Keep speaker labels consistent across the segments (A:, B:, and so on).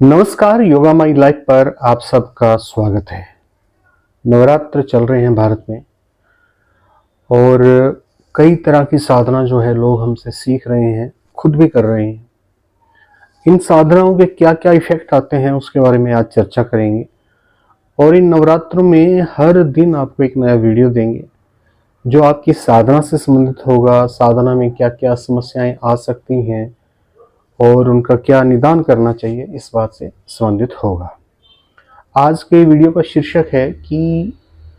A: नमस्कार, yoga my life पर आप सबका स्वागत है। नवरात्र चल रहे हैं भारत में और कई तरह की साधना जो है लोग हमसे सीख रहे हैं, खुद भी कर रहे हैं। इन साधनाओं के क्या क्या इफेक्ट आते हैं उसके बारे में आज चर्चा करेंगे और इन नवरात्रों में हर दिन आपको एक नया वीडियो देंगे जो आपकी साधना से संबंधित होगा। साधना में क्या क्या समस्याएं आ सकती हैं और उनका क्या निदान करना चाहिए, इस बात से संबंधित होगा। आज के वीडियो का शीर्षक है कि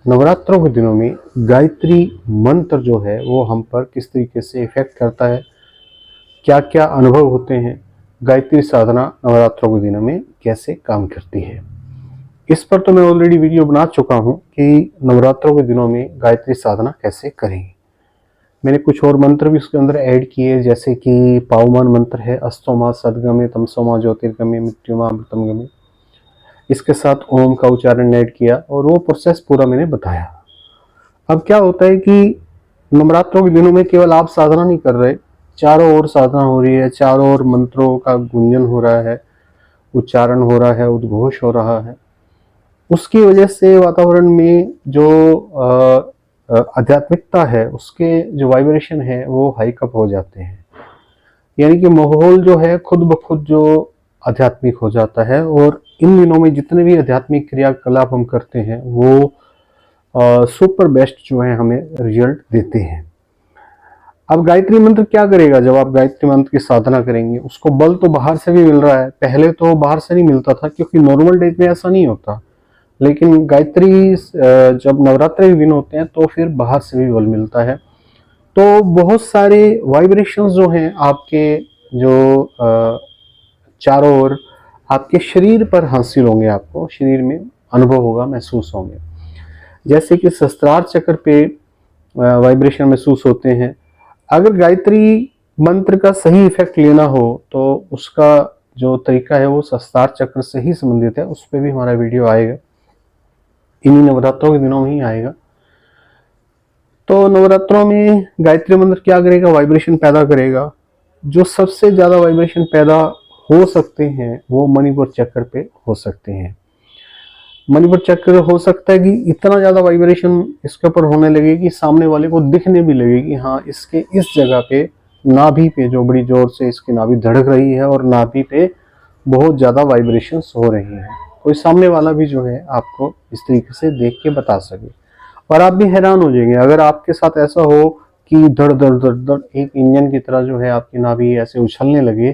A: नवरात्रों के दिनों में गायत्री मंत्र जो है वो हम पर किस तरीके से इफेक्ट करता है, क्या क्या अनुभव होते हैं, गायत्री साधना नवरात्रों के दिनों में कैसे काम करती है। इस पर तो मैं ऑलरेडी वीडियो बना चुका हूं कि नवरात्रों के दिनों में गायत्री साधना कैसे करें। मैंने कुछ और मंत्र भी उसके अंदर ऐड किए, जैसे कि पावमान मंत्र है, अस्तोमा सदगमे तमसोमा ज्योतिर्गमे मृत्युमा अमृतमगमे। इसके साथ ओम का उच्चारण ऐड किया और वो प्रोसेस पूरा मैंने बताया। अब क्या होता है कि नवरात्रों के दिनों में केवल आप साधना नहीं कर रहे, चारों ओर साधना हो रही है, चारों ओर मंत्रों का गुंजन हो रहा है, उच्चारण हो रहा है, उद्घोष हो रहा है। उसकी वजह से वातावरण में जो आध्यात्मिकता है, उसके जो वाइब्रेशन है वो हाइकअप हो जाते हैं। यानी कि माहौल जो है खुद ब खुद जो आध्यात्मिक हो जाता है और इन दिनों में जितने भी आध्यात्मिक क्रियाकलाप हम करते हैं वो सुपर बेस्ट जो है हमें रिजल्ट देते हैं। अब गायत्री मंत्र क्या करेगा? जब आप गायत्री मंत्र की साधना करेंगे उसको बल तो बाहर से भी मिल रहा है। पहले तो बाहर से नहीं मिलता था क्योंकि नॉर्मल डेज में ऐसा नहीं होता, लेकिन गायत्री जब नवरात्रि के दिन होते हैं तो फिर बाहर से भी बल मिलता है। तो बहुत सारे वाइब्रेशंस जो हैं आपके जो चारों ओर आपके शरीर पर हासिल होंगे, आपको शरीर में अनुभव होगा, महसूस होंगे। जैसे कि सहस्त्रार चक्र पे वाइब्रेशन महसूस होते हैं। अगर गायत्री मंत्र का सही इफेक्ट लेना हो तो उसका जो तरीका है वो सहस्त्रार चक्र से ही संबंधित है। उस पर भी हमारा वीडियो आएगा, इन्हीं नवरात्रों के दिनों में ही आएगा। तो नवरात्रों में गायत्री मंत्र क्या करेगा? वाइब्रेशन पैदा करेगा। जो सबसे ज्यादा वाइब्रेशन पैदा हो सकते हैं वो मणिपुर चक्र पे हो सकते हैं। मणिपुर चक्र हो सकता है कि इतना ज्यादा वाइब्रेशन इसके ऊपर होने लगे कि सामने वाले को दिखने भी लगे कि हाँ, इसके इस जगह पे नाभि पे जो बड़ी जोर से इसकी नाभि धड़क रही है और नाभि पे बहुत ज्यादा वाइब्रेशंस हो रही हैं। कोई सामने वाला भी जो है आपको इस तरीके से देख के बता सके और आप भी हैरान हो जाएंगे। अगर आपके साथ ऐसा हो कि धड़ धड़ धड़ धड़ एक इंजन की तरह जो है आपकी नाभि ऐसे उछलने लगे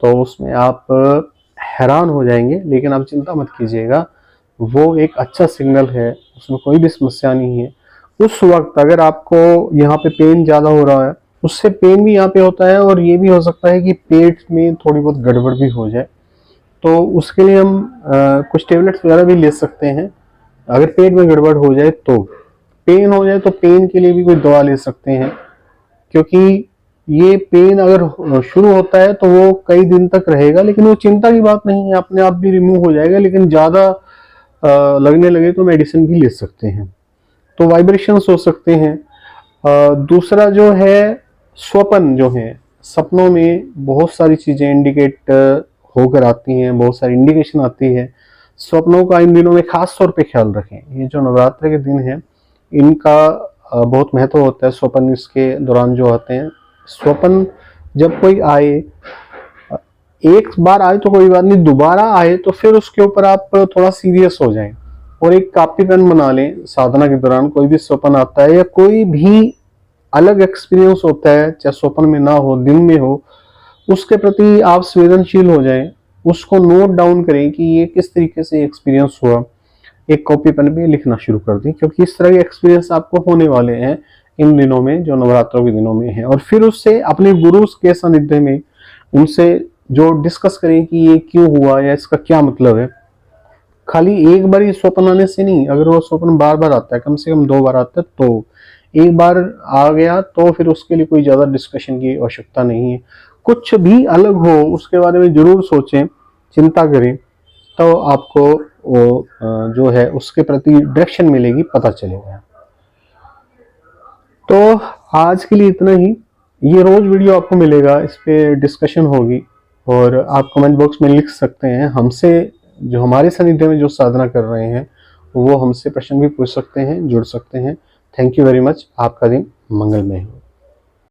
A: तो उसमें आप हैरान हो जाएंगे। लेकिन आप चिंता मत कीजिएगा, वो एक अच्छा सिग्नल है, उसमें कोई भी समस्या नहीं है। उस वक्त अगर आपको यहाँ पे पेन ज्यादा हो रहा है, उससे पेन भी यहाँ पे होता है और ये भी हो सकता है कि पेट में थोड़ी बहुत गड़बड़ भी हो जाए। तो उसके लिए हम कुछ टेबलेट्स वगैरह भी ले सकते हैं। अगर पेट में गड़बड़ हो जाए तो, पेन हो जाए तो पेन के लिए भी कोई दवा ले सकते हैं, क्योंकि ये पेन अगर शुरू होता है तो वो कई दिन तक रहेगा, लेकिन वो चिंता की बात नहीं है, अपने आप भी रिमूव हो जाएगा। लेकिन ज्यादा लगने लगे तो मेडिसिन भी ले सकते हैं। तो वाइब्रेशंस हो सकते हैं। दूसरा जो है स्वप्न जो है, सपनों में बहुत सारी चीजें इंडिकेट होकर आती हैं, बहुत सारी इंडिकेशन आती है। स्वप्नों का इन दिनों में खास तौर पे ख्याल रखें। ये जो नवरात्र के दिन है इनका बहुत महत्व होता है। स्वप्न इसके दौरान जो आते हैं, स्वप्न जब कोई आए, एक बार आए तो कोई बात नहीं, दोबारा आए तो फिर उसके ऊपर आप थोड़ा सीरियस हो जाएं और एक कॉपी पेन बना लें। साधना के दौरान कोई भी स्वप्न आता है या कोई भी अलग एक्सपीरियंस होता है, चाहे स्वप्न में ना हो, दिन में हो, उसके प्रति आप संवेदनशील हो जाएं, उसको नोट डाउन करें कि ये किस तरीके से एक्सपीरियंस हुआ। एक कॉपी पेन पे लिखना शुरू कर दें, क्योंकि इस तरह के एक्सपीरियंस आपको होने वाले हैं इन दिनों में जो नवरात्रों के दिनों में है। और फिर उससे अपने गुरु के सानिध्य में उनसे जो डिस्कस करें कि ये क्यों हुआ या इसका क्या मतलब है। खाली एक बार ही स्वप्न आने से नहीं, अगर वो स्वप्न बार बार आता है, कम से कम 2 बार आता है, तो एक बार आ गया तो फिर उसके लिए कोई ज्यादा डिस्कशन की आवश्यकता नहीं है। कुछ भी अलग हो उसके बारे में जरूर सोचें, चिंता करें, तो आपको वो जो है उसके प्रति डायरेक्शन मिलेगी, पता चलेगा। तो आज के लिए इतना ही। ये रोज वीडियो आपको मिलेगा, इस पे डिस्कशन होगी और आप कमेंट बॉक्स में लिख सकते हैं। हमसे जो हमारे सानिध्य में जो साधना कर रहे हैं वो हमसे प्रश्न भी पूछ सकते हैं, जुड़ सकते हैं। Thank you very much. आपका दिन मंगलमय हो।